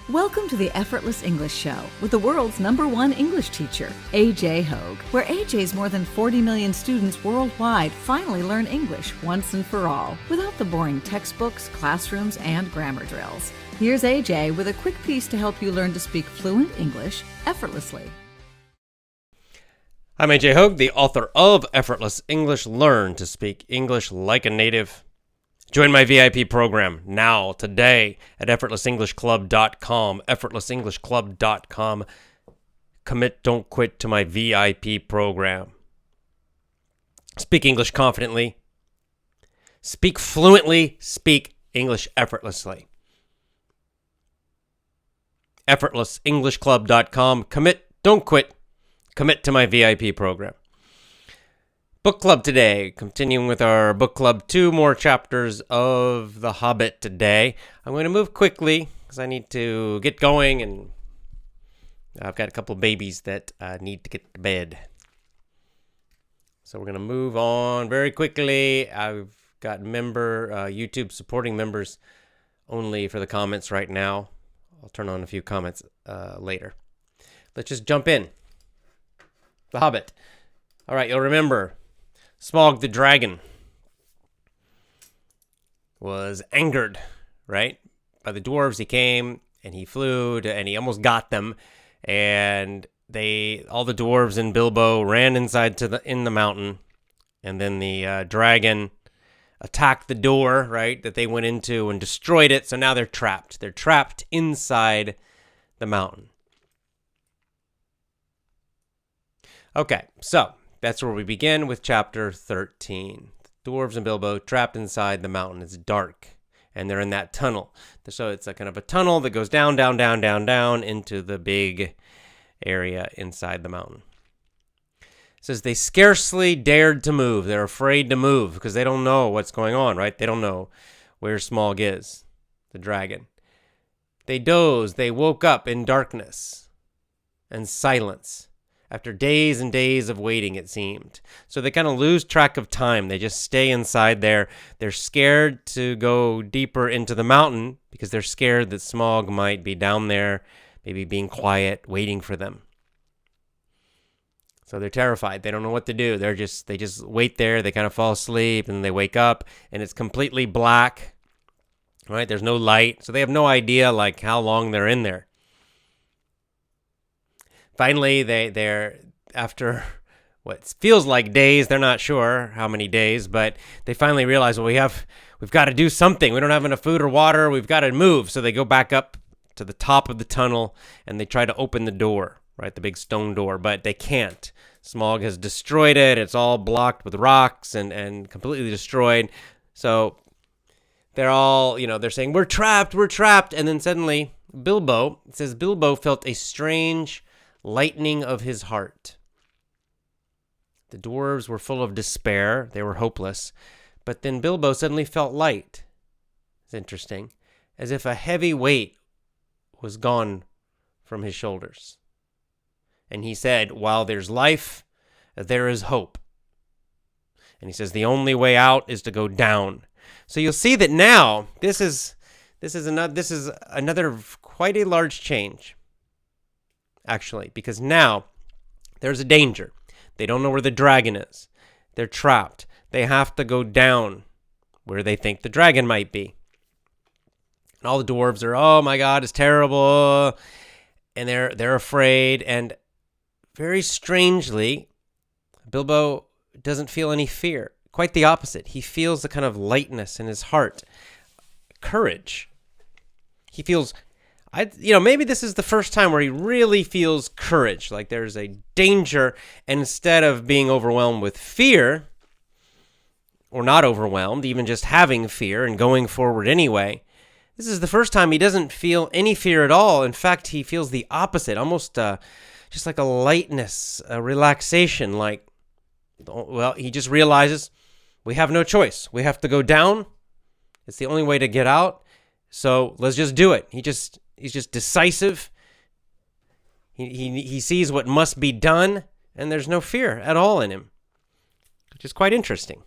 Welcome to the Effortless English Show with the world's #1 English teacher, AJ Hogue, where AJ's more than 40 million students worldwide finally learn English once and for all, without the boring textbooks, classrooms, and grammar drills. Here's AJ with a quick piece to help you learn to speak fluent English effortlessly. I'm AJ Hogue, the author of Effortless English. Learn to speak English like a native. Join my VIP program now, today, at effortlessenglishclub.com, effortlessenglishclub.com. Commit, don't quit to my VIP program. Speak English confidently. Speak fluently. Speak English effortlessly. effortlessenglishclub.com. Commit, don't quit. Commit to my VIP program. Book club today. Continuing with our book club, 2 more chapters of The Hobbit today. I'm going to move quickly because I need to get going, and I've got a couple of babies that need to get to bed. So we're going to move on very quickly. I've got YouTube supporting members only for the comments right now. I'll turn on a few comments later. Let's just jump in. The Hobbit. All right, you'll remember Smaug the dragon was angered, right, by the dwarves. He came and he flew and he almost got them, and all the dwarves and Bilbo ran inside in the mountain, and then the dragon attacked the door, right, that they went into and destroyed it. So now they're trapped. They're trapped inside the mountain. Okay, so that's where we begin with chapter 13. The dwarves and Bilbo trapped inside the mountain. It's dark, and they're in that tunnel. So it's a kind of a tunnel that goes down into the big area inside the mountain. It says they scarcely dared to move. They're afraid to move because they don't know what's going on, right? They don't know where Smaug is, the dragon. They dozed. They woke up in darkness and silence. After days and days of waiting, it seemed. So they kind of lose track of time. They just stay inside there. They're scared to go deeper into the mountain because they're scared that Smaug might be down there, maybe being quiet, waiting for them. So they're terrified. They don't know what to do. They just wait there. They kind of fall asleep, and they wake up, and it's completely black. Right? There's no light. So they have no idea like how long they're in there. Finally, they're after what feels like days. They're not sure how many days, but they finally realize, well, we've got to do something. We don't have enough food or water. We've got to move. So they go back up to the top of the tunnel, and they try to open the door, right, the big stone door, but they can't. Smaug has destroyed it. It's all blocked with rocks and completely destroyed. So they're all, they're saying, we're trapped. And then suddenly it says Bilbo felt a strange lightening of his heart. The dwarves were full of despair. They were hopeless. But then Bilbo suddenly felt light. It's interesting. As if a heavy weight was gone from his shoulders. And he said, while there's life, there is hope. And he says the only way out is to go down. So you'll see that now this is another quite a large change. Actually, because now there's a danger. They don't know where the dragon is. They're trapped. They have to go down where they think the dragon might be. And all the dwarves are, oh my God, it's terrible. And they're afraid. And very strangely, Bilbo doesn't feel any fear. Quite the opposite. He feels the kind of lightness in his heart. Courage. He feels, maybe this is the first time where he really feels courage, like there's a danger, and instead of being overwhelmed with fear, or not overwhelmed, even just having fear and going forward anyway, this is the first time he doesn't feel any fear at all. In fact, he feels the opposite, almost just like a lightness, a relaxation, he just realizes we have no choice. We have to go down. It's the only way to get out. So let's just do it. He's just decisive. He sees what must be done, and there's no fear at all in him, which is quite interesting.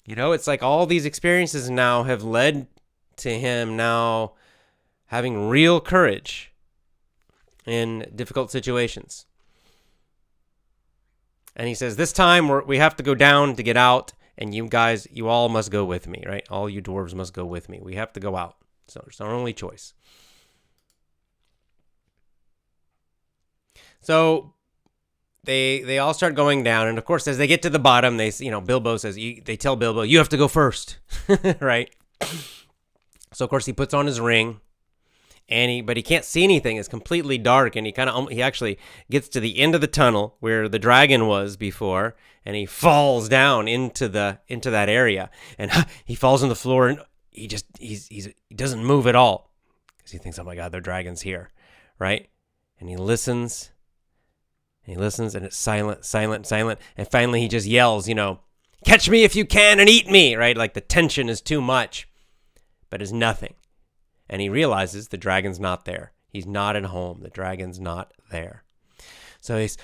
It's like all these experiences now have led to him now having real courage in difficult situations. And he says, this time we have to go down to get out, and you guys, you all must go with me, right? All you dwarves must go with me. We have to go out. So it's our only choice. So they all start going down, and of course, as they get to the bottom, Bilbo says, they tell Bilbo, you have to go first, right? So of course he puts on his ring, but he can't see anything. It's completely dark, and he actually gets to the end of the tunnel where the dragon was before, and he falls down into that area, and he falls on the floor, and he doesn't move at all because he thinks, oh my God, the dragon's here, right? And he listens. And it's silent, silent, silent. And finally he just yells, catch me if you can and eat me, right? Like the tension is too much, but it's nothing. And he realizes the dragon's not there. He's not at home. The dragon's not there. So he's,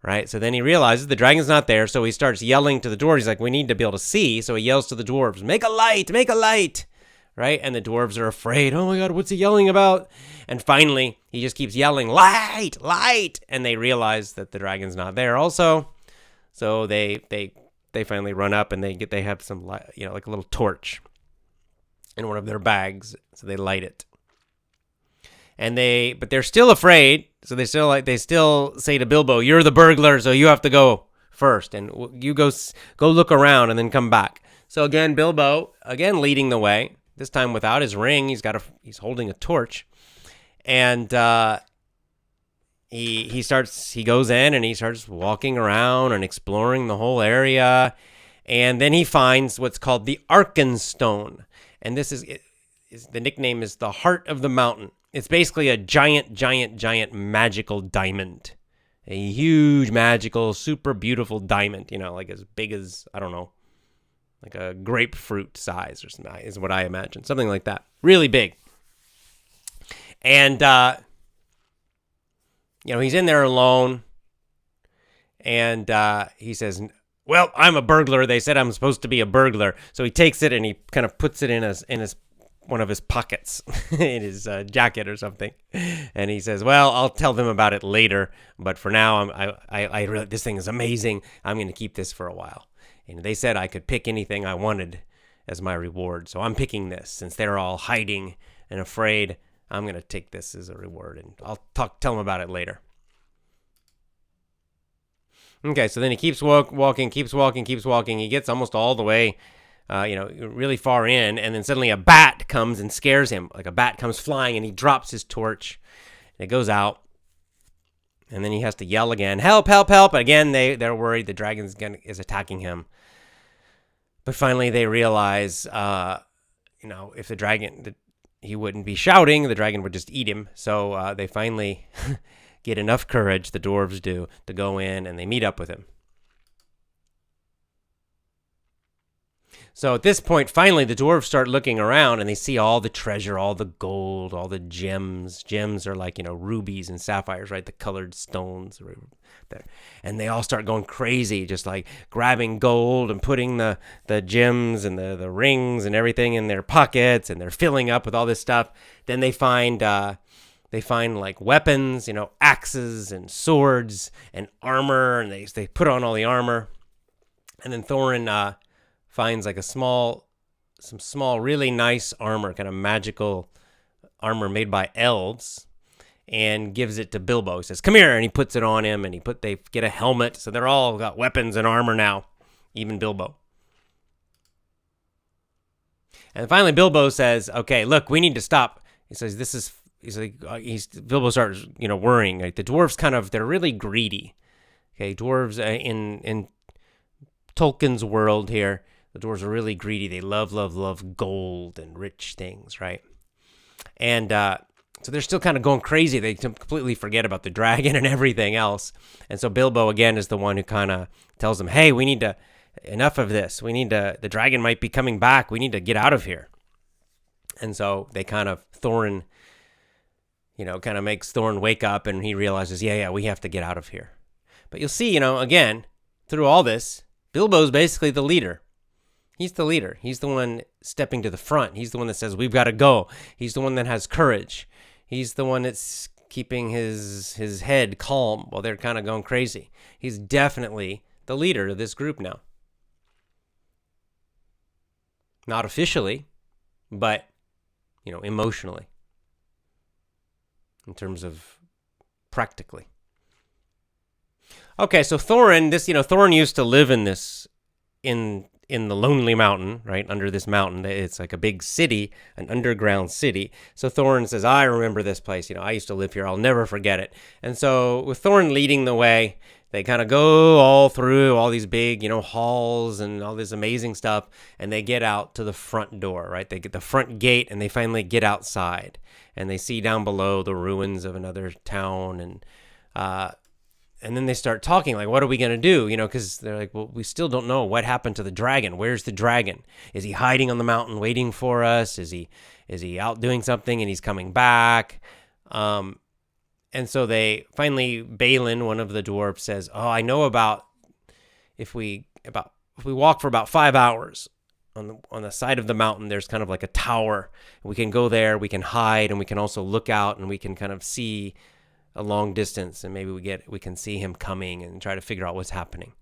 right? So then he realizes the dragon's not there. So he starts yelling to the dwarves. He's like, we need to be able to see. So he yells to the dwarves, make a light, right? And the dwarves are afraid. Oh my God, what's he yelling about? And finally, he just keeps yelling, light, light. And they realize that the dragon's not there also. So they finally run up, and they have some, like a little torch in one of their bags. So they light it. But they're still afraid. So they still say to Bilbo, you're the burglar, so you have to go first. And you go look around and then come back. So again, Bilbo, leading the way. This time without his ring, he's holding a torch, and he goes in and he starts walking around and exploring the whole area, and then he finds what's called the Arkenstone, and this is the nickname is the heart of the mountain. It's basically a giant magical diamond, a huge magical, super beautiful diamond, like as big as, I don't know, like a grapefruit size or something is what I imagine. Something like that. Really big. And, he's in there alone. And he says, well, I'm a burglar. They said I'm supposed to be a burglar. So he takes it and he kind of puts it in his one of his pockets in his jacket or something. And he says, well, I'll tell them about it later. But for now, I really, this thing is amazing. I'm going to keep this for a while. And they said I could pick anything I wanted as my reward. So I'm picking this. Since they're all hiding and afraid, I'm going to take this as a reward. And I'll tell them about it later. Okay, so then he keeps walking. He gets almost all the way, really far in. And then suddenly a bat comes and scares him. Like a bat comes flying, and he drops his torch. And it goes out. And then he has to yell again, help, help, help. Again, they're worried the dragon is attacking him. But finally they realize, if the dragon, he wouldn't be shouting, the dragon would just eat him. So they finally get enough courage, the dwarves do, to go in, and they meet up with him. So at this point, finally, the dwarves start looking around, and they see all the treasure, all the gold, all the gems. Gems are like, rubies and sapphires, right? The colored stones there. And they all start going crazy, just like grabbing gold and putting the gems and the rings and everything in their pockets, and they're filling up with all this stuff. Then they find like weapons, axes and swords and armor, and they put on all the armor. And then Thorin finds like some small, really nice armor, kind of magical armor made by elves, and gives it to Bilbo. He says, come here, and he puts it on him, and they get a helmet, so they're all got weapons and armor now, even Bilbo. And finally Bilbo says, okay, look, we need to stop. He says, Bilbo starts, worrying. Like, the dwarves they're really greedy. Okay, dwarves in Tolkien's world here, the dwarves are really greedy. They love gold and rich things, right? And so they're still kind of going crazy. They completely forget about the dragon and everything else. And so Bilbo, again, is the one who kind of tells them, hey, enough of this. The dragon might be coming back. We need to get out of here. And so Thorin, kind of makes Thorin wake up, and he realizes, yeah, we have to get out of here. But you'll see, again, through all this, Bilbo's basically the leader. He's the leader. He's the one stepping to the front. He's the one that says, we've got to go. He's the one that has courage. He's the one that's keeping his head calm while they're kind of going crazy. He's definitely the leader of this group now. Not officially, but, emotionally. In terms of practically. Okay, so Thorin, Thorin used to live in the Lonely Mountain, right, under this mountain. It's like a big city, an underground city. So Thorin says, I remember this place. I used to live here. I'll never forget it. And so with Thorin leading the way, they kind of go all through all these big, halls and all this amazing stuff. And they get out to the front door, right? They get the front gate and they finally get outside. And they see down below the ruins of another town. And then they start talking, like, what are we going to do? Because they're like, well, we still don't know what happened to the dragon. Where's the dragon? Is he hiding on the mountain waiting for us? Is he out doing something and he's coming back? And so they finally, Balin, one of the dwarves, says, oh, I know if we walk for about 5 hours on the side of the mountain, there's kind of like a tower. We can go there, we can hide, and we can also look out and we can kind of see a long distance, and maybe we can see him coming and try to figure out what's happening.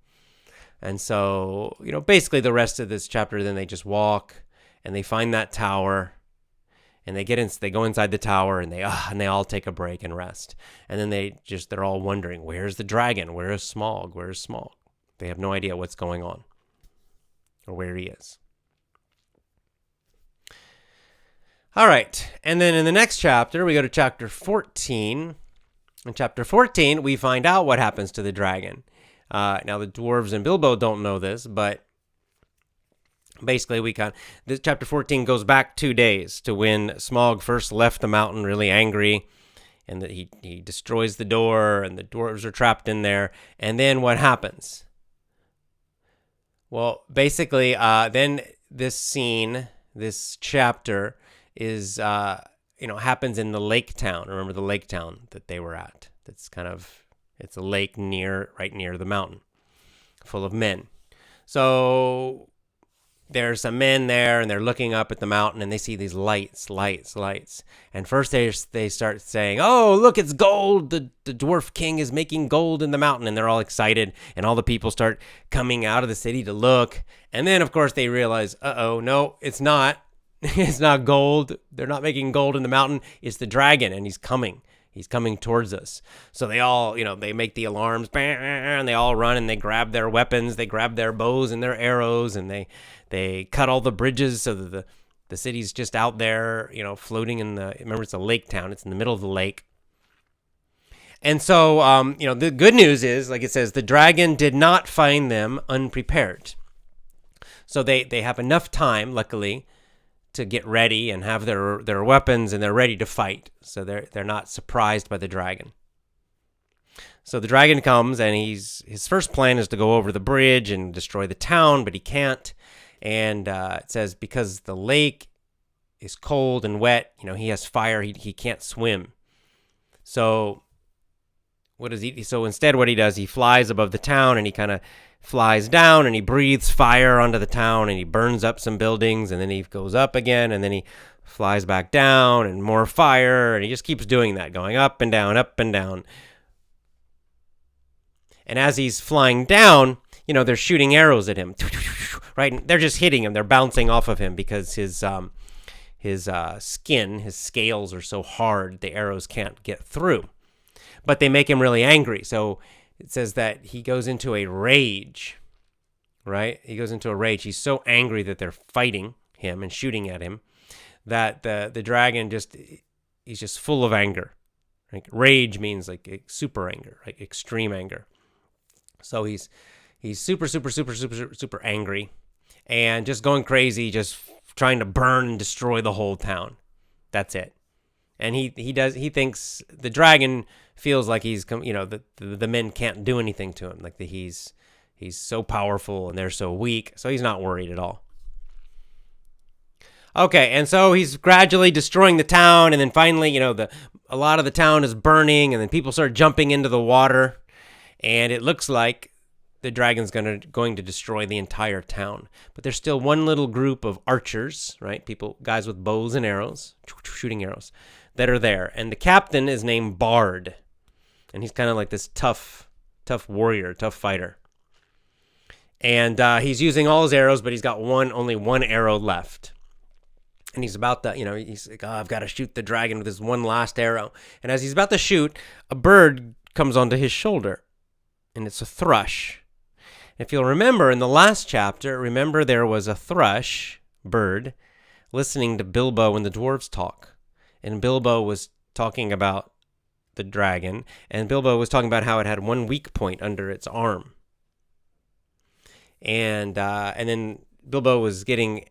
And so, basically the rest of this chapter, then they just walk and they find that tower and they go inside the tower and they all take a break and rest. And then they're all wondering, where's the dragon? Where is Smaug? Where is Smaug? They have no idea what's going on or where he is. All right. And then in the next chapter, we go to chapter 14. In chapter 14, we find out what happens to the dragon. Now, the dwarves and Bilbo don't know this, but basically this chapter 14 goes back 2 days to when Smaug first left the mountain really angry, and that he destroys the door, and the dwarves are trapped in there. And then what happens? Well, basically, then this chapter is... happens in the lake town. Remember the lake town that they were at? It's a lake right near the mountain, full of men. So there's some men there, and they're looking up at the mountain, and they see these lights. And first they start saying, oh, look, it's gold. The dwarf king is making gold in the mountain, and they're all excited, and all the people start coming out of the city to look. And then, of course, they realize, no, it's not. It's not gold. They're not making gold in the mountain. It's the dragon, and he's coming. He's coming towards us. So they all, they make the alarms, and they all run, and they grab their weapons. They grab their bows and their arrows, and they cut all the bridges so that the city's just out there, floating remember, it's a lake town. It's in the middle of the lake. And so, the good news is, like it says, the dragon did not find them unprepared. So they have enough time, luckily, to get ready and have their weapons, and they're ready to fight. So they're not surprised by the dragon. So the dragon comes, and his first plan is to go over the bridge and destroy the town, but he can't. And it says because the lake is cold and wet, he has fire, he can't swim. So what does he? So instead, what he does, he flies above the town, and he kind of flies down, and he breathes fire onto the town, and he burns up some buildings, and then he goes up again, and then he flies back down, and more fire, and he just keeps doing that, going up and down, up and down. And as he's flying down, they're shooting arrows at him, right? And they're just hitting him. They're bouncing off of him because his skin, his scales are so hard, the arrows can't get through. But they make him really angry, so it says that he goes into a rage, right? He goes into a rage. He's so angry that they're fighting him and shooting at him that the dragon he's just full of anger. Like rage means like super anger, like extreme anger. So he's super, super, super, super, super angry and just going crazy, just trying to burn and destroy the whole town. That's it. And he thinks the dragon feels like he's, the men can't do anything to him. Like he's so powerful and they're so weak. So he's not worried at all. Okay. And so he's gradually destroying the town. And then finally, a lot of the town is burning, and then people start jumping into the water, and it looks like the dragon's going to destroy the entire town. But there's still one little group of archers, right? Guys with bows and arrows, shooting arrows, that are there. And the captain is named Bard. And he's kind of like this tough warrior, tough fighter. And he's using all his arrows, but he's got only one arrow left. And he's about to, he's like, I've got to shoot the dragon with this one last arrow. And as he's about to shoot, a bird comes onto his shoulder. And it's a thrush. If you'll remember in the last chapter, there was a thrush bird listening to Bilbo and the dwarves talk. And Bilbo was talking about the dragon, and Bilbo was talking about how it had one weak point under its arm. And then Bilbo was getting,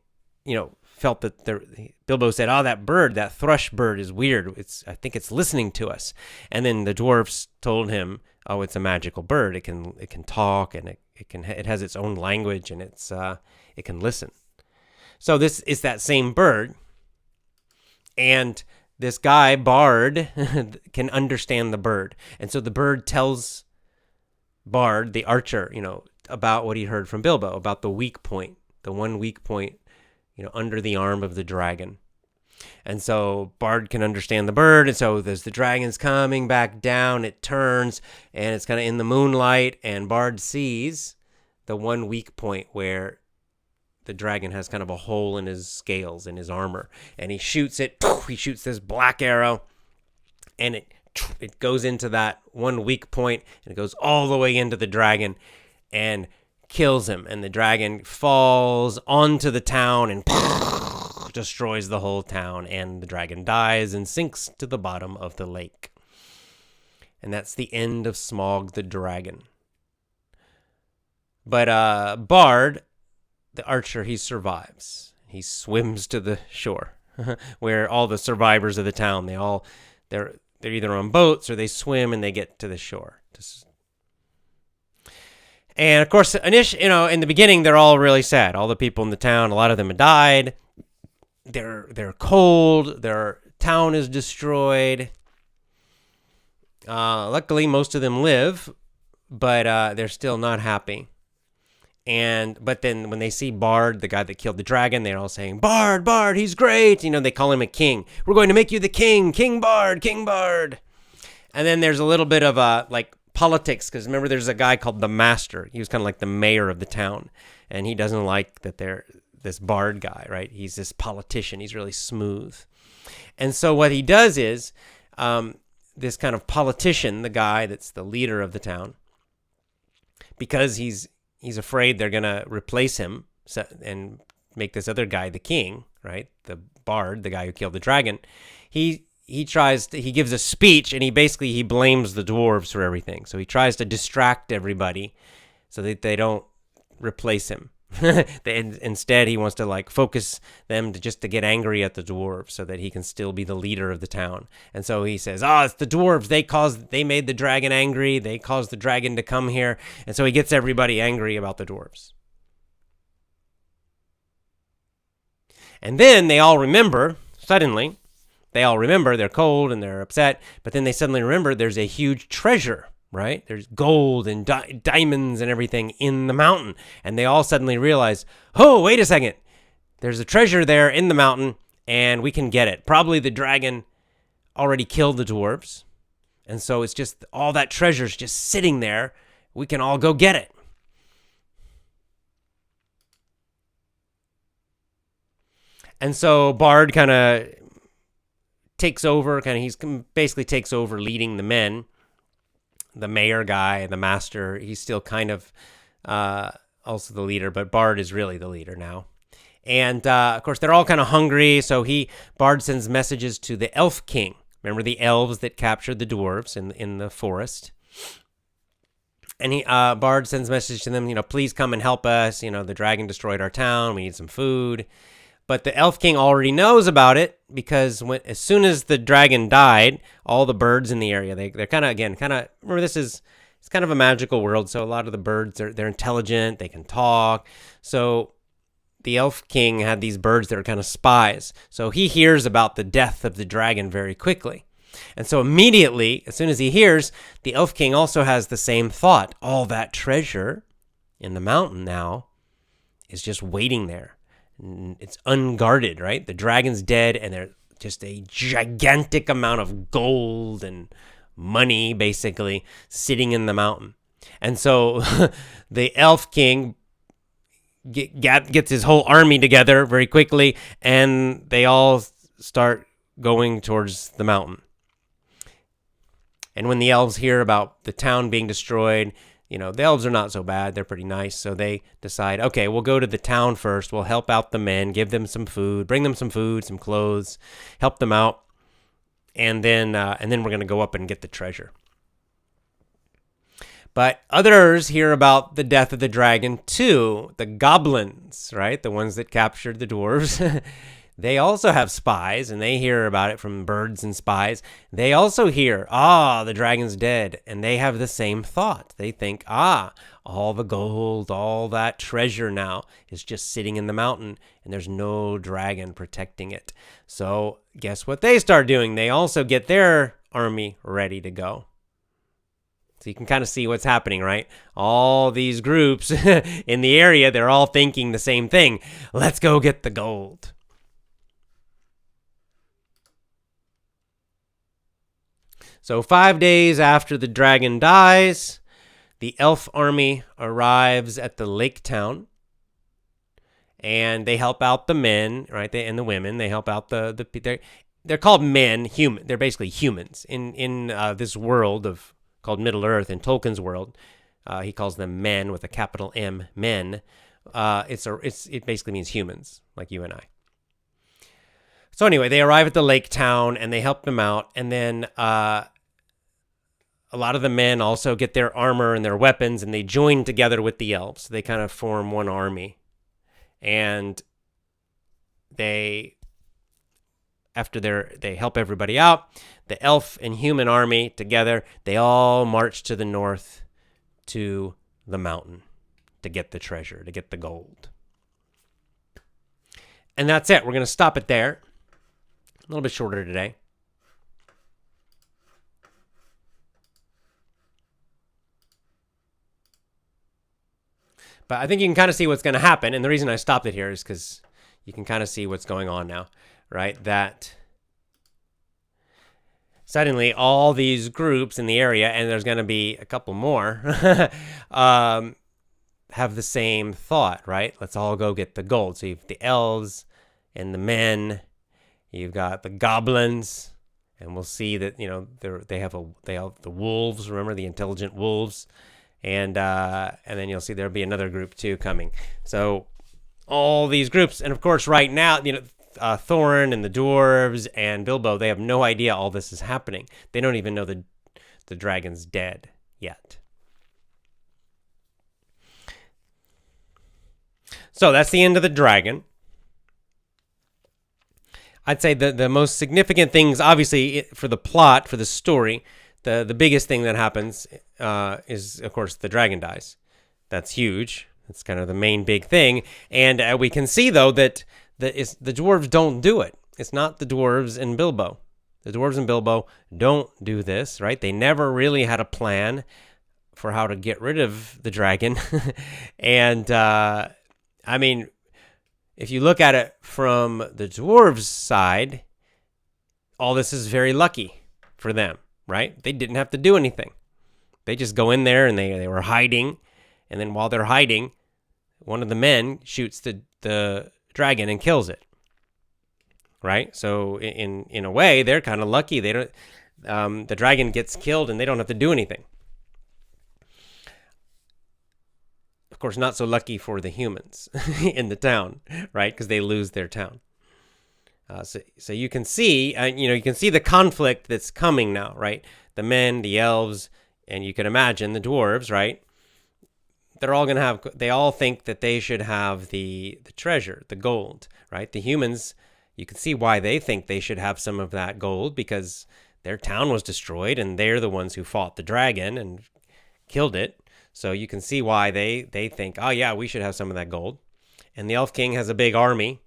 felt that Bilbo said, that thrush bird is weird. I think it's listening to us. And then the dwarves told him, oh, it's a magical bird. It can talk, and it has its own language, and it can listen. So this is that same bird, and this guy Bard can understand the bird, and so the bird tells Bard, the archer, about what he heard from Bilbo, about the weak point, the one weak point, under the arm of the dragon. And so Bard can understand the bird, and so as the dragon's coming back down, it turns, and it's kind of in the moonlight, and Bard sees the one weak point where the dragon has kind of a hole in his scales, in his armor, and he shoots it. He shoots this black arrow, and it goes into that one weak point, and it goes all the way into the dragon, and kills him, and the dragon falls onto the town and destroys the whole town, and the dragon dies and sinks to the bottom of the lake. And that's the end of Smaug the dragon. But Bard, the archer, he survives. He swims to the shore where all the survivors of the town, they're either on boats or they swim and they get to the shore. And of course, in the beginning, they're all really sad. All the people in the town, a lot of them have died. They're cold. Their town is destroyed. Luckily, most of them live, but they're still not happy. But then when they see Bard, the guy that killed the dragon, they're all saying, Bard, he's great. They call him a king. We're going to make you the king, King Bard, King Bard. And then there's a little bit of politics, because remember, there's a guy called the Master. He was kind of like the mayor of the town, and he doesn't like that they're this Bard guy, right? He's this politician. He's really smooth. And so what he does is, this kind of politician, the guy that's the leader of the town, because he's afraid they're going to replace him and make this other guy the king, right? The Bard, the guy who killed the dragon. He gives a speech, and he blames the dwarves for everything. So he tries to distract everybody so that they don't replace him. Instead, he wants to focus them to get angry at the dwarves so that he can still be the leader of the town. And so he says, it's the dwarves. They made the dragon angry. They caused the dragon to come here. And so he gets everybody angry about the dwarves. And then they all remember, suddenly, they're cold and they're upset, but then they suddenly remember there's a huge treasure, right? There's gold and diamonds and everything in the mountain. And they all suddenly realize, oh, wait a second. There's a treasure there in the mountain, and we can get it. Probably the dragon already killed the dwarves. And so it's just all that treasure's just sitting there. We can all go get it. And so Bard kind of takes over, basically takes over leading the men. The mayor guy, the master, he's still kind of also the leader, but Bard is really the leader now. And of course, they're all kind of hungry, so Bard sends messages to the Elf King. Remember the elves that captured the dwarves in the forest? And Bard sends message to them, please come and help us. The dragon destroyed our town. We need some food. But the Elf King already knows about it, because as soon as the dragon died, all the birds in the area, they're kind of, remember it's kind of a magical world, so a lot of the birds, they're intelligent, they can talk. So the Elf King had these birds that were kind of spies. So he hears about the death of the dragon very quickly. And so immediately, as soon as he hears, the Elf King also has the same thought. All that treasure, And the mountain now is just waiting there. It's unguarded, right? The dragon's dead, and there's just a gigantic amount of gold and money, basically, sitting in the mountain. And so the elf king gets his whole army together very quickly, and they all start going towards the mountain. And when the elves hear about the town being destroyed, the elves are not so bad. They're pretty nice. So they decide, okay, we'll go to the town first. We'll help out the men, give them some food, bring them some food, some clothes, help them out. And then we're going to go up and get the treasure. But others hear about the death of the dragon too. The goblins, right? The ones that captured the dwarves. They also have spies, and they hear about it from birds and spies. They also hear, the dragon's dead, and they have the same thought. They think, all the gold, all that treasure now is just sitting in the mountain, and there's no dragon protecting it. So guess what they start doing? They also get their army ready to go. So you can kind of see what's happening, right? All these groups in the area, they're all thinking the same thing. Let's go get the gold. So 5 days after the dragon dies, the elf army arrives at the lake town, and they help out the men, right? And the women. They help out they're called men, human. They're basically humans in this world called Middle Earth. In Tolkien's world, he calls them men with a capital M, men. It basically means humans, like you and I. So anyway, they arrive at the lake town, and they help them out, and then a lot of the men also get their armor and their weapons, and they join together with the elves. They kind of form one army. And after they help everybody out, the elf and human army together, they all march to the north to the mountain to get the treasure, to get the gold. And that's it. We're going to stop it there. A little bit shorter today. But I think you can kind of see what's going to happen. And the reason I stopped it here is because you can kind of see what's going on now, right? That suddenly all these groups in the area, and there's going to be a couple more, have the same thought, right? Let's all go get the gold. So you have the elves and the men. You've got the goblins. And we'll see that, they have the wolves, remember, the intelligent wolves. And then you'll see there'll be another group too coming. So all these groups, and of course right now, Thorin and the dwarves and Bilbo, they have no idea all this is happening. They don't even know the dragon's dead yet. So that's the end of the dragon. I'd say the most significant things, obviously, for the plot, for the story, the biggest thing that happens is, of course, the dragon dies. That's huge. That's kind of the main big thing. And we can see, though, that the dwarves don't do it. It's not the dwarves and Bilbo. The dwarves and Bilbo don't do this, right? They never really had a plan for how to get rid of the dragon. And, if you look at it from the dwarves' side, all this is very lucky for them. Right? They didn't have to do anything. They just go in there and they were hiding. And then while they're hiding, one of the men shoots the dragon and kills it. Right? So in a way, they're kind of lucky. They don't. The dragon gets killed and they don't have to do anything. Of course, not so lucky for the humans in the town, right? Because they lose their town. So you can see, you can see the conflict that's coming now, right? The men, the elves, and you can imagine the dwarves, right? They all think that they should have the treasure, the gold, right? The humans, you can see why they think they should have some of that gold, because their town was destroyed and they're the ones who fought the dragon and killed it. So you can see why they think, oh yeah, we should have some of that gold. And the elf king has a big army.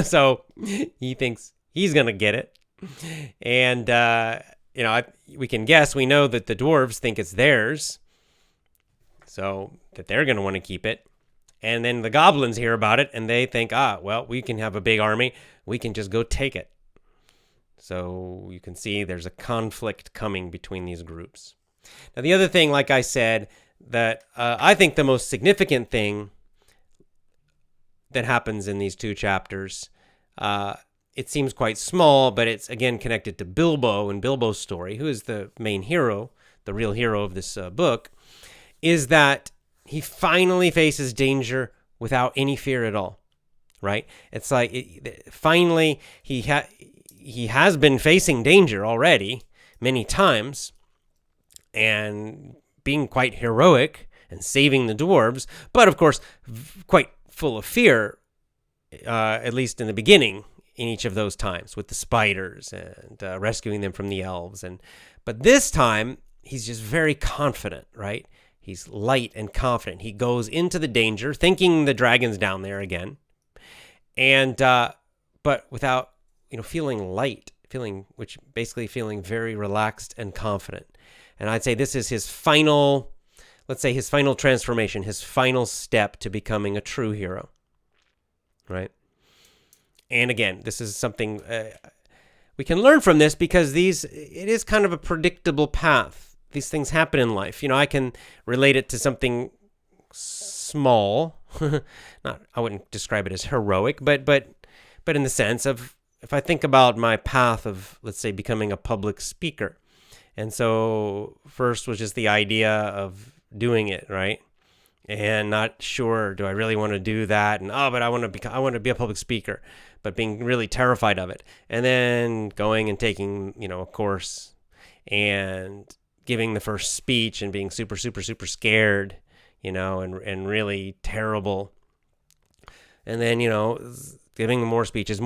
So he thinks he's going to get it. And, we can guess, we know that the dwarves think it's theirs. so that they're going to want to keep it. And then the goblins hear about it, and they think, well, we can have a big army. We can just go take it. So you can see there's a conflict coming between these groups. Now, the other thing, like I said, that I think the most significant thing that happens in these two chapters, it seems quite small, but it's, again, connected to Bilbo and Bilbo's story, who is the main hero, the real hero of this book, is that he finally faces danger without any fear at all, right? It's like, finally, he has been facing danger already many times and being quite heroic and saving the dwarves, but of course, quite full of fear, at least in the beginning, in each of those times with the spiders and rescuing them from the elves. But this time, he's just very confident, right? He's light and confident. He goes into the danger, thinking the dragon's down there again, and but without feeling light, feeling very relaxed and confident. And I'd say this is his final, his final transformation, his final step to becoming a true hero, right? And again, this is something we can learn from this because it is kind of a predictable path. These things happen in life. I can relate it to something small. I wouldn't describe it as heroic, but in the sense of, if I think about my path of, let's say, becoming a public speaker. And so first was just the idea of doing it, right? And not sure, do I really want to do that? And but I want to be a public speaker, but being really terrified of it. And then going and taking, a course and giving the first speech and being super, super, super scared, and really terrible. And then, giving more speeches,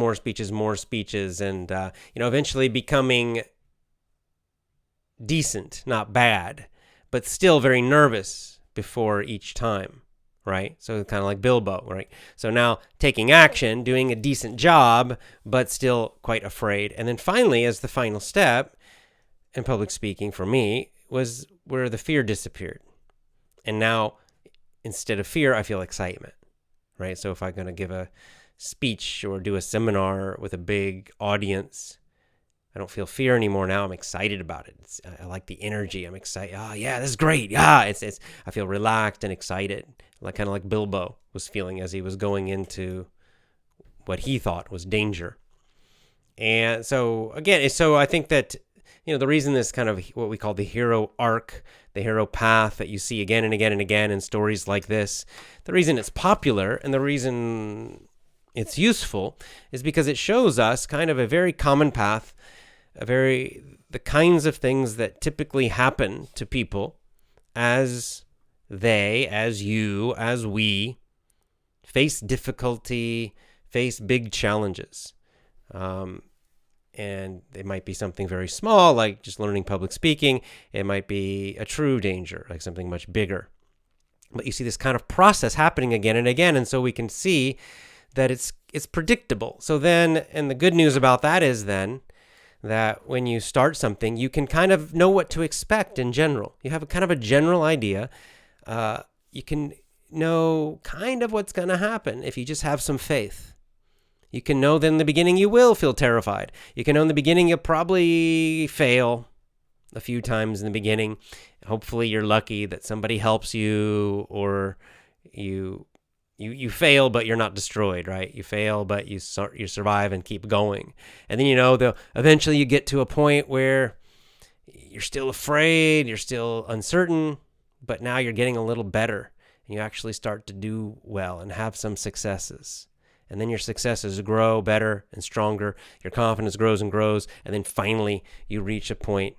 and, eventually becoming decent, not bad, but still very nervous before each time, right? So kind of like Bilbo, right? So now taking action, doing a decent job, but still quite afraid. And then finally, as the final step in public speaking for me, was where the fear disappeared. And now, instead of fear, I feel excitement, right? So if I'm going to give a speech or do a seminar with a big audience, I don't feel fear anymore. Now I'm excited about it. I like the energy. I'm excited. Yeah, this is great. Yeah, I feel relaxed and excited, kind of like Bilbo was feeling as he was going into what he thought was danger. And so again, I think that the reason this kind of what we call the hero arc, the hero path that you see again and again and again in stories like this, the reason it's popular and the reason it's useful is because it shows us kind of a very common path, the kinds of things that typically happen to people as we face difficulty, face big challenges. And it might be something very small, like just learning public speaking. It might be a true danger, like something much bigger. But you see this kind of process happening again and again, and so we can see that it's predictable. So then, and the good news about that is then that when you start something, you can kind of know what to expect in general. You have a kind of a general idea. You can know kind of what's going to happen if you just have some faith. You can know that in the beginning you will feel terrified. You can know in the beginning you'll probably fail a few times in the beginning. Hopefully you're lucky that somebody helps you, or you fail but you're not destroyed, right? You fail but you survive and keep going. And then eventually you get to a point where you're still afraid, you're still uncertain, but now you're getting a little better and you actually start to do well and have some successes. And then your successes grow better and stronger. Your confidence grows and grows. And then finally, you reach a point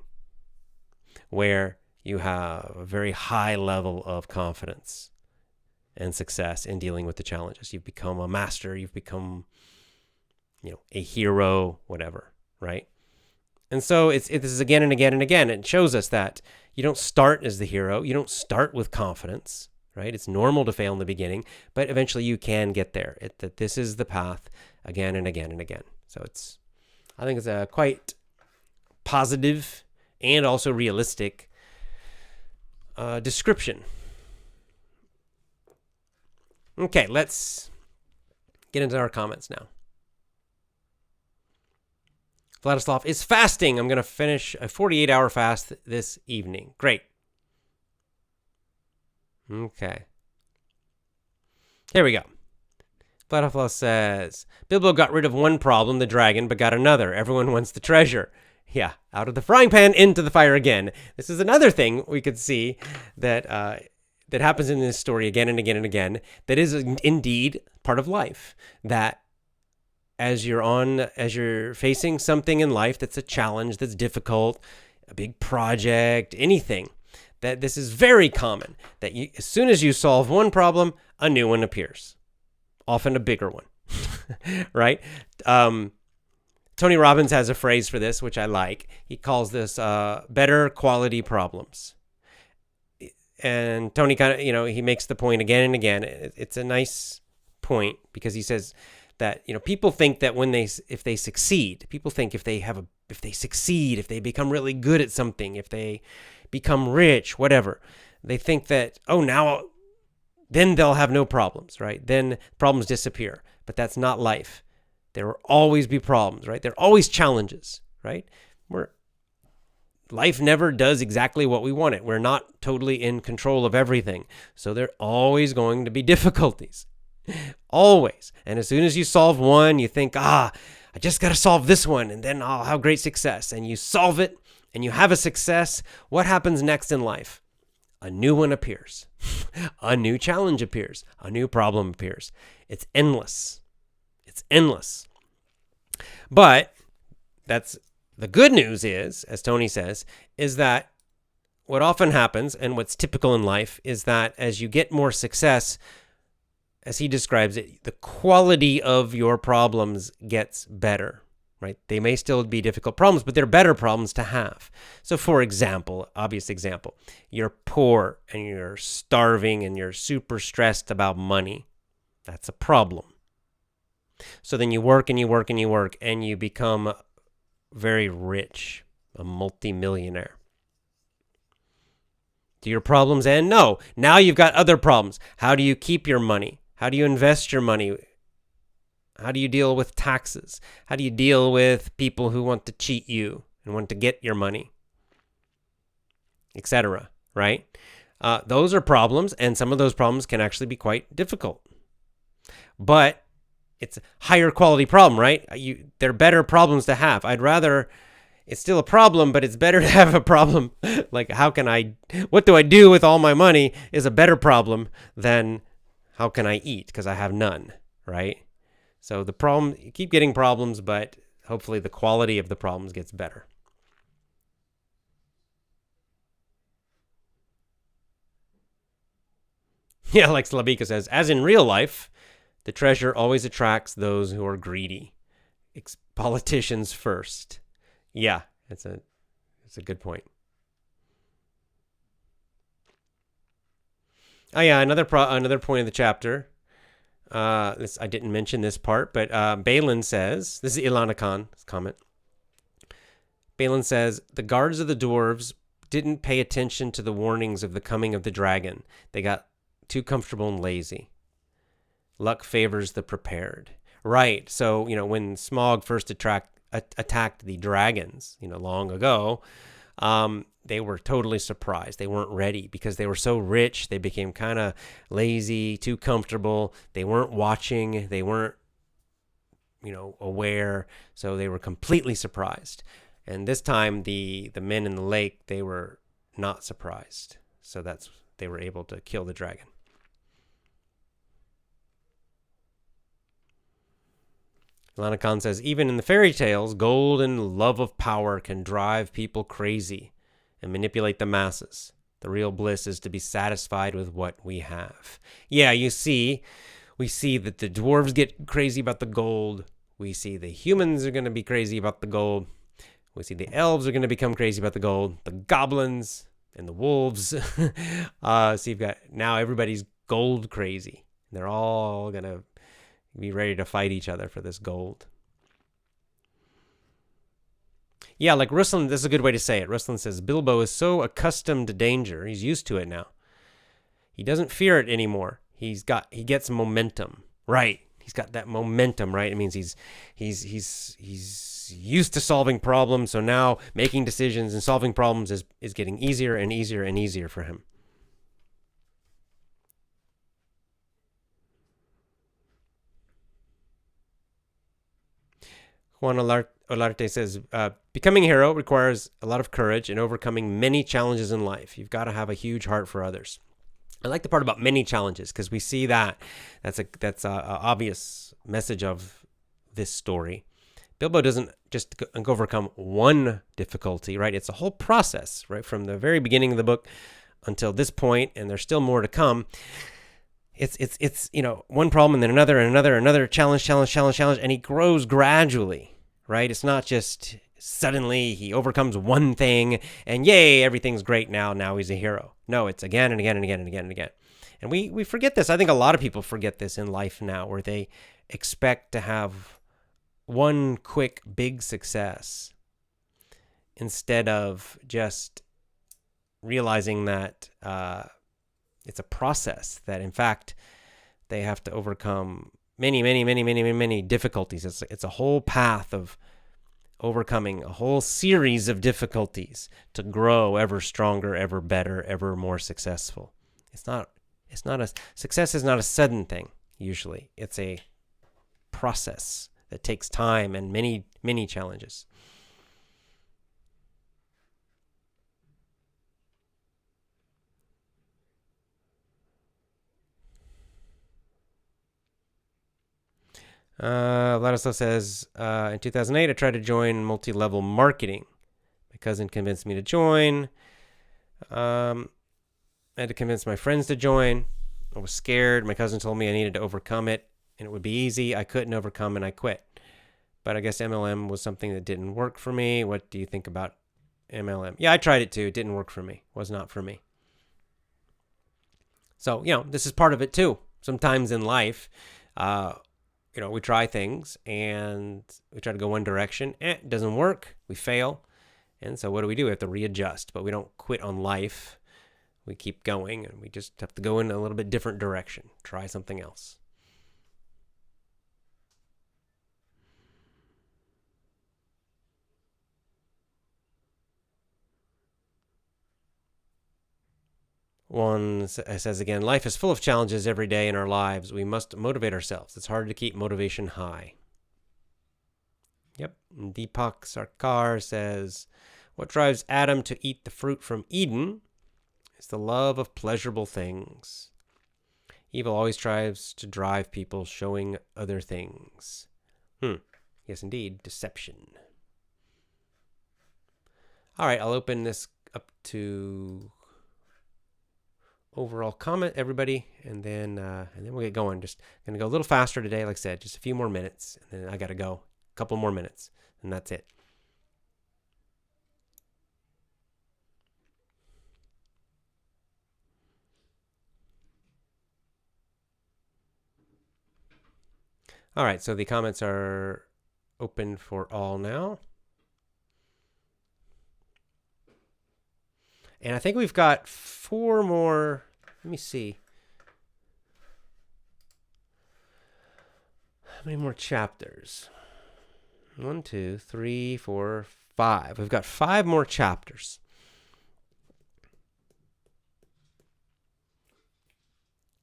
where you have a very high level of confidence and success in dealing with the challenges. You've become a master. You've become, a hero, whatever, right? And so this is again and again and again. It shows us that you don't start as the hero. You don't start with confidence. Right? It's normal to fail in the beginning, but eventually you can get there. That this is the path again and again and again. So I think it's a quite positive and also realistic description Okay, let's get into our comments now. Vladislav is fasting. I'm going to finish a 48-hour fast this evening. Great. Okay. Here we go. Vladislav says, Bilbo got rid of one problem, the dragon, but got another. Everyone wants the treasure. Yeah, out of the frying pan, into the fire again. This is another thing we could see that that happens in this story again and again and again. That is indeed part of life. That as you're facing something in life that's a challenge, that's difficult, a big project, anything, that this is very common. That as soon as you solve one problem, a new one appears, often a bigger one, right? Tony Robbins has a phrase for this, which I like. He calls this better quality problems. And Tony kind of, he makes the point again and again. It's a nice point because he says that, people think that if they succeed, if they become really good at something, if they become rich, whatever, they think that, then they'll have no problems, right? Then problems disappear. But that's not life. There will always be problems, right? There are always challenges, right? Life never does exactly what we want it. We're not totally in control of everything. So there are always going to be difficulties. Always. And as soon as you solve one, you think, I just got to solve this one, and then I'll have great success. And you solve it, and you have a success. What happens next in life? A new one appears. A new challenge appears. A new problem appears. It's endless. It's endless. But that's the good news is, as Tony says, is that what often happens and what's typical in life is that as you get more success, as he describes it, the quality of your problems gets better, right? They may still be difficult problems, but they're better problems to have. So for example, obvious example, you're poor and you're starving and you're super stressed about money. That's a problem. So then you work and you work and you work and you become very rich, a multimillionaire. Do your problems end? No. Now you've got other problems. How do you keep your money? How do you invest your money? How do you deal with taxes? How do you deal with people who want to cheat you and want to get your money? Etc. Right? Those are problems, and some of those problems can actually be quite difficult. But it's a higher quality problem, right? They're better problems to have. It's still a problem, but it's better to have a problem. Like, what do I do with all my money is a better problem than how can I eat? Because I have none, right? So you keep getting problems, but hopefully the quality of the problems gets better. Yeah, like Slavika says, as in real life, the treasure always attracts those who are greedy. Politicians first. Yeah, it's a good point. Oh yeah, another point of the chapter. I didn't mention this part, but Balin says, this is Ilana Khan's comment. Balin says, the guards of the dwarves didn't pay attention to the warnings of the coming of the dragon. They got too comfortable and lazy. Luck favors the prepared. Right. So, when Smaug first attacked the dragons, long ago, they were totally surprised. They weren't ready because they were so rich. They became kind of lazy, too comfortable. They weren't watching. They weren't, aware. So they were completely surprised. And this time, the men in the lake, they were not surprised. So they were able to kill the dragon. Ilana Khan says, even in the fairy tales, gold and love of power can drive people crazy and manipulate the masses. The real bliss is to be satisfied with what we have. Yeah, we see that the dwarves get crazy about the gold. We see the humans are going to be crazy about the gold. We see the elves are going to become crazy about the gold. The goblins and the wolves. So you've got, now everybody's gold crazy. They're all going to be ready to fight each other for this gold. Yeah, like Ruslan, this is a good way to say it. Ruslan says, Bilbo is so accustomed to danger, he's used to it now. He doesn't fear it anymore. he gets momentum, right? He's got that momentum, right? It means he's used to solving problems, so now making decisions and solving problems is getting easier and easier and easier for him. Juan Olarte says, becoming a hero requires a lot of courage and overcoming many challenges in life. You've got to have a huge heart for others. I like the part about many challenges because we see that's a obvious message of this story. Bilbo doesn't just overcome one difficulty, right? It's a whole process, right? From the very beginning of the book until this point, and there's still more to come. It's one problem and then another challenge, and he grows gradually, right? It's not just suddenly he overcomes one thing and yay, everything's great now he's a hero. No, it's again and again and again and again and again. And we forget this. I think a lot of people forget this in life now, where they expect to have one quick big success instead of just realizing that it's a process, that in fact they have to overcome many difficulties. It's a whole path of overcoming a whole series of difficulties to grow ever stronger, ever better, ever more successful. Success is not a sudden thing. Usually it's a process that takes time and many challenges. Vladislav says, in 2008, I tried to join multi-level marketing. My cousin convinced me to join. I had to convince my friends to join. I was scared. My cousin told me I needed to overcome it, and it would be easy. I couldn't overcome, and I quit. But I guess MLM was something that didn't work for me. What do you think about MLM? Yeah, I tried it too. It didn't work for me. It was not for me. So, this is part of it too. Sometimes in life, we try things and we try to go one direction. It doesn't work. We fail. And so what do? We have to readjust, but we don't quit on life. We keep going, and we just have to go in a little bit different direction. Try something else. One says again, life is full of challenges every day in our lives. We must motivate ourselves. It's hard to keep motivation high. Yep. Deepak Sarkar says, what drives Adam to eat the fruit from Eden is the love of pleasurable things. Evil always tries to drive people showing other things. Yes, indeed. Deception. All right, I'll open this up to overall comment, everybody, and then we'll get going. Just gonna go a little faster today, like I said, just a few more minutes, and then I gotta go a couple more minutes, and that's it. All right, so the comments are open for all now. And I think we've got 4 more. Let me see. How many more chapters? 1, 2, 3, 4, 5. We've got 5 more chapters.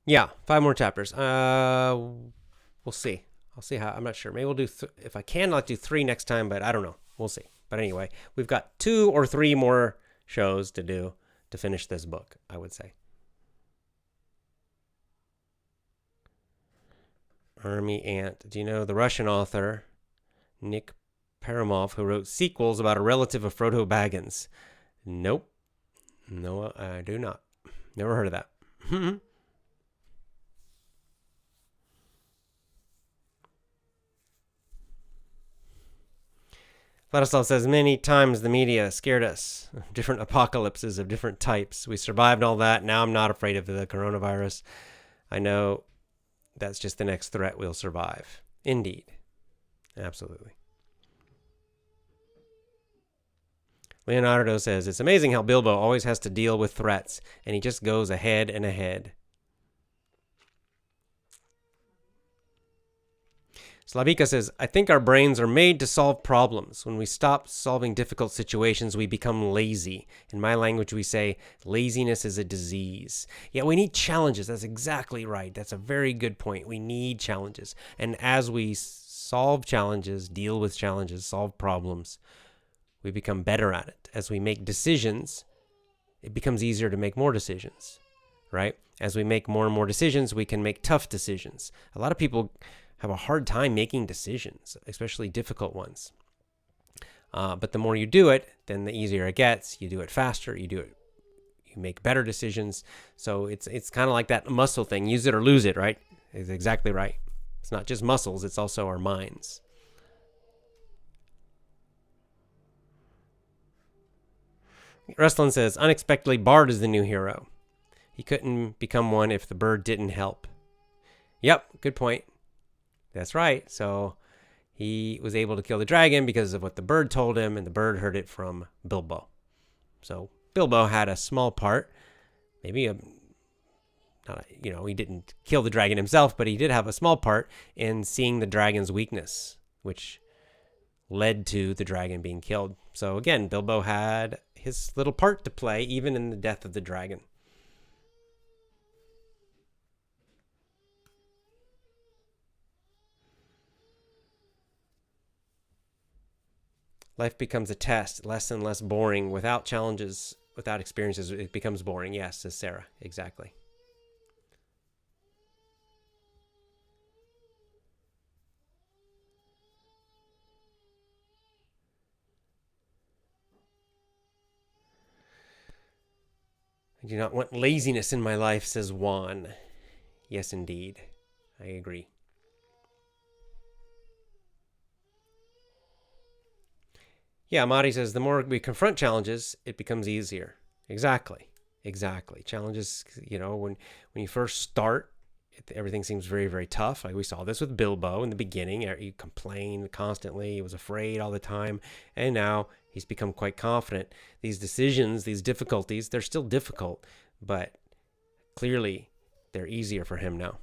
Yeah, 5 more chapters. We'll see. I'll see how. I'm not sure. Maybe we'll do. If I can, I'll do 3 next time, but I don't know. We'll see. But anyway, we've got 2 or 3 more shows to do to finish this book, I would say. Army Ant. Do you know the Russian author Nick Paramov, who wrote sequels about a relative of Frodo Baggins? Nope. No, I do not. Never heard of that. Vladislav says, many times the media scared us. Different apocalypses of different types. We survived all that. Now I'm not afraid of the coronavirus. I know that's just the next threat we'll survive. Indeed. Absolutely. Leonardo says, it's amazing how Bilbo always has to deal with threats, and he just goes ahead and ahead. Slavika says, I think our brains are made to solve problems. When we stop solving difficult situations, we become lazy. In my language, we say laziness is a disease. Yeah, we need challenges. That's exactly right. That's a very good point. We need challenges. And as we solve challenges, deal with challenges, solve problems, we become better at it. As we make decisions, it becomes easier to make more decisions, right? As we make more and more decisions, we can make tough decisions. A lot of people have a hard time making decisions, especially difficult ones. But the more you do it, then the easier it gets. You do it faster. You make better decisions. So it's kind of like that muscle thing. Use it or lose it, right? It's exactly right. It's not just muscles. It's also our minds. Rustlin says, unexpectedly, Bard is the new hero. He couldn't become one if the bird didn't help. Yep, good point. That's right. So he was able to kill the dragon because of what the bird told him, and the bird heard it from Bilbo. So Bilbo had a small part. Maybe he didn't kill the dragon himself, but he did have a small part in seeing the dragon's weakness, which led to the dragon being killed. So again, Bilbo had his little part to play, even in the death of the dragon. Life becomes a test, less and less boring. Without challenges, without experiences, it becomes boring. Yes, says Sarah. Exactly. I do not want laziness in my life, says Juan. Yes, indeed. I agree. Yeah, Mari says the more we confront challenges, it becomes easier. Exactly. Challenges, when you first start, everything seems very, very tough. Like we saw this with Bilbo in the beginning. He complained constantly. He was afraid all the time. And now he's become quite confident. These decisions, these difficulties, they're still difficult, but clearly they're easier for him now.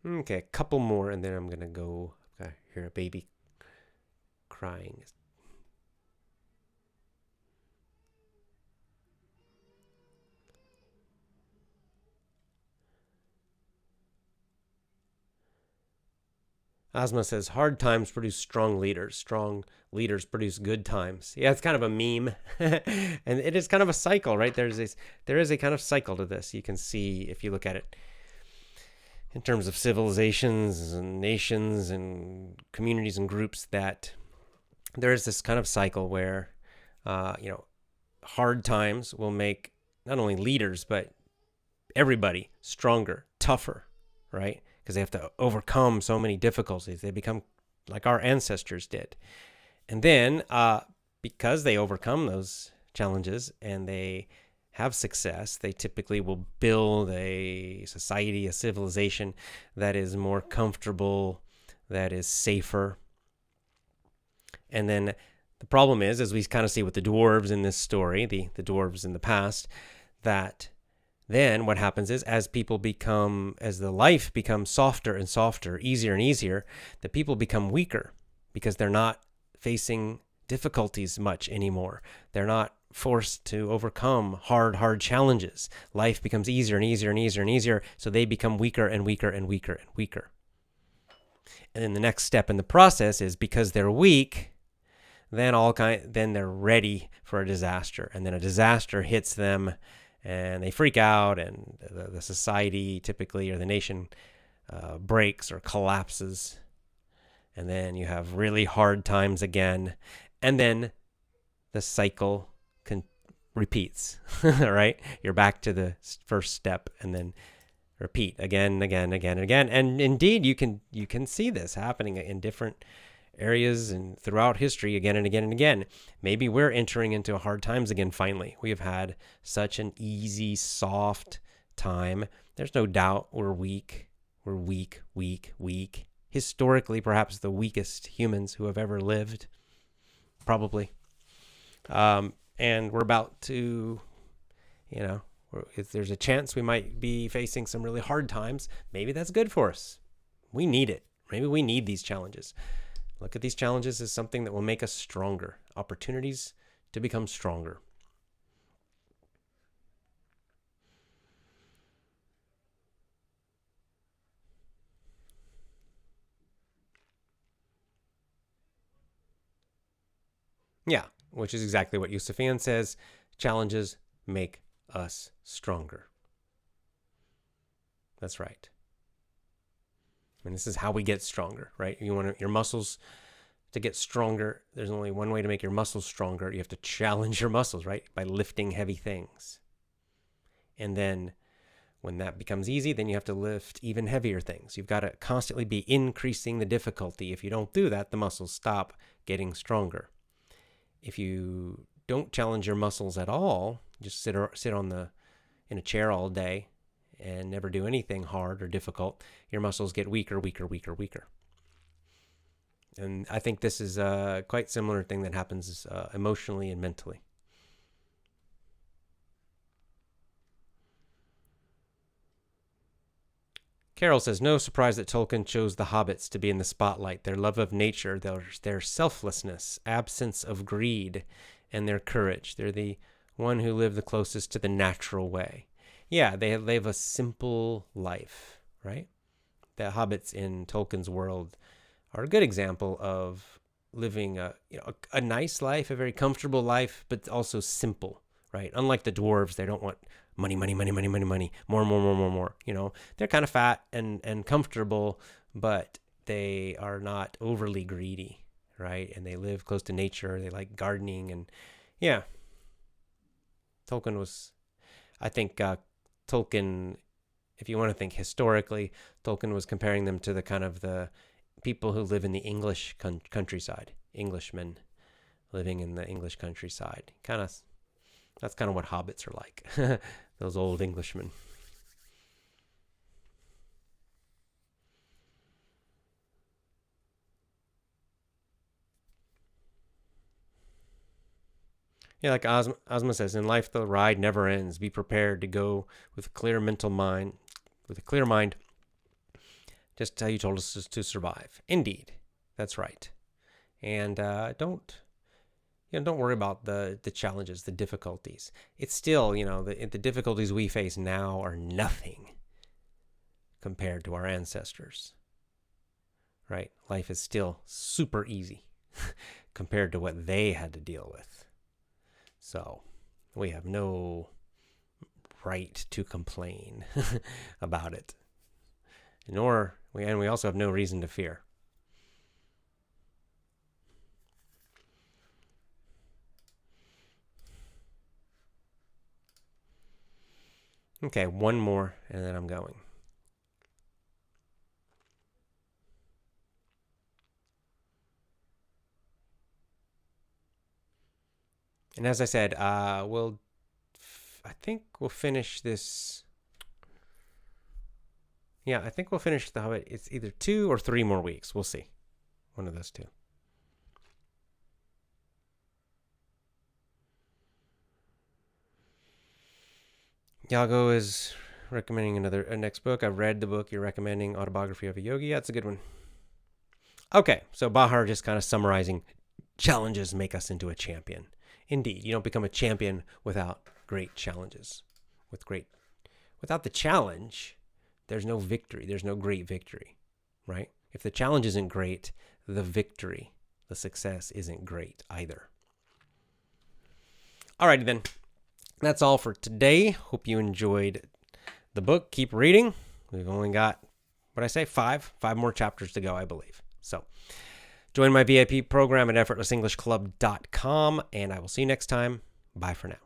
Okay, a couple more, and then I'm going to go. I hear a baby crying. Asma says, hard times produce strong leaders. Strong leaders produce good times. Yeah, it's kind of a meme. And it is kind of a cycle, right? There is a kind of cycle to this. You can see if you look at it in terms of civilizations and nations and communities and groups, that there is this kind of cycle where, hard times will make not only leaders, but everybody stronger, tougher, right? Because they have to overcome so many difficulties. They become like our ancestors did. And then because they overcome those challenges and they have success, they typically will build a society, a civilization that is more comfortable, that is safer. And then the problem is, as we kind of see with the dwarves in this story, the dwarves in the past, that then what happens is as the life becomes softer and softer, easier and easier, the people become weaker because they're not facing difficulties much anymore. They're not forced to overcome hard challenges. Life becomes easier and easier and easier and easier, so they become weaker and weaker and weaker and weaker. And then the next step in the process is, because they're weak, then they're ready for a disaster, and then a disaster hits them, and they freak out, and the society typically, or the nation, breaks or collapses, and then you have really hard times again, and then the cycle repeats. Right? You're back to the first step, and then repeat again, and indeed you can see this happening in different areas and throughout history again and again and again. Maybe we're entering into hard times again. Finally, we have had such an easy, soft time. There's no doubt we're weak. Historically, perhaps the weakest humans who have ever lived, probably. And we're about to, if there's a chance we might be facing some really hard times, maybe that's good for us. We need it. Maybe we need these challenges. Look at these challenges as something that will make us stronger, opportunities to become stronger. Yeah, which is exactly what Yusufian says. Challenges make us stronger. That's right. And this is how we get stronger, right? You want your muscles to get stronger. There's only one way to make your muscles stronger. You have to challenge your muscles, right? By lifting heavy things. And then when that becomes easy, then you have to lift even heavier things. You've got to constantly be increasing the difficulty. If you don't do that, the muscles stop getting stronger. If you don't challenge your muscles at all, just sit in a chair all day and never do anything hard or difficult, your muscles get weaker. And I think this is a quite similar thing that happens emotionally and mentally. Carol says, no surprise that Tolkien chose the hobbits to be in the spotlight. Their love of nature, their selflessness, absence of greed, and their courage. They're the one who live the closest to the natural way. Yeah, they live a simple life, right? The hobbits in Tolkien's world are a good example of living a nice life, a very comfortable life, but also simple, right? Unlike the dwarves, they don't want money, more. They're kind of fat and comfortable, but they are not overly greedy, right? And they live close to nature. They like gardening, and yeah. Tolkien was, I think, Tolkien, if you want to think historically, Tolkien was comparing them to the kind of the people who live in the English countryside, Englishmen living in the English countryside. That's kind of what hobbits are like, those old Englishmen. Yeah, like Ozma says, in life the ride never ends. Be prepared to go with a clear mind, just how you told us to survive. Indeed, that's right. And don't worry about the challenges, the difficulties. It's still, the difficulties we face now are nothing compared to our ancestors, right? Life is still super easy compared to what they had to deal with. So we have no right to complain about it. We also have no reason to fear. Okay, one more, and then I'm going. And as I said, I think we'll finish this. Yeah, I think we'll finish The Hobbit. It's either 2 or 3 more weeks. We'll see. One of those two. Yago is recommending a next book. I've read the book you're recommending, Autobiography of a Yogi. Yeah, it's a good one. Okay, so Bahar just kind of summarizing, challenges make us into a champion. Indeed, you don't become a champion without great challenges. Without the challenge, there's no victory. There's no great victory, right? If the challenge isn't great, the victory, the success isn't great either. Alrighty then. That's all for today. Hope you enjoyed the book. Keep reading. We've only got, five more chapters to go, I believe. So join my VIP program at effortlessenglishclub.com, and I will see you next time. Bye for now.